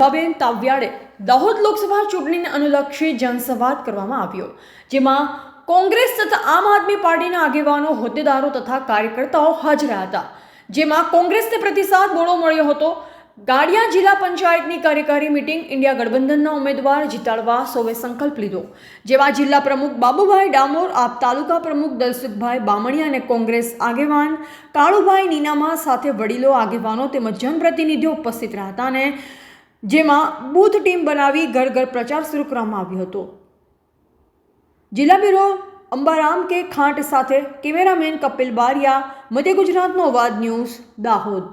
નભાબેન તાવ્યાડે દાહોદ લોકસભા ચૂંટણીને અનુલક્ષી જનસંવાદ કરવામાં આવ્યો, જેમાં કોંગ્રેસ તથા આમ આદમી પાર્ટીના આગેવાનો, હોદ્દેદારો તથા કાર્યકર્તાઓ હાજર હતા, જેમાં કોંગ્રેસને પ્રતિસાદ બહોળો મળ્યો હતો। ગાડિયા જિલ્લા પંચાયતની કાર્યકારી મીટિંગ ઇન્ડિયા ગઠબંધનના ઉમેદવાર જીતાડવા સૌએ સંકલ્પ લીધો, જેમાં જિલ્લા પ્રમુખ બાબુભાઈ ડામોર, આપ તાલુકા પ્રમુખ દલસુખભાઈ બામણિયા અને કોંગ્રેસ આગેવાન કાળુભાઈ નીનામા સાથે વડીલો, આગેવાનો તેમજ જનપ્રતિનિધિઓ ઉપસ્થિત રહ્યા હતા અને જેમાં બૂથ ટીમ બનાવી ઘર ઘર પ્રચાર શરૂ કરવામાં આવ્યો હતો। જિલ્લા બ્યુરો અંબારામ કે ખાંટ સાથે કેમેરામેન કપિલ બારિયા, મધ્ય ગુજરાતનો અવાજ ન્યૂઝ, દાહોદ।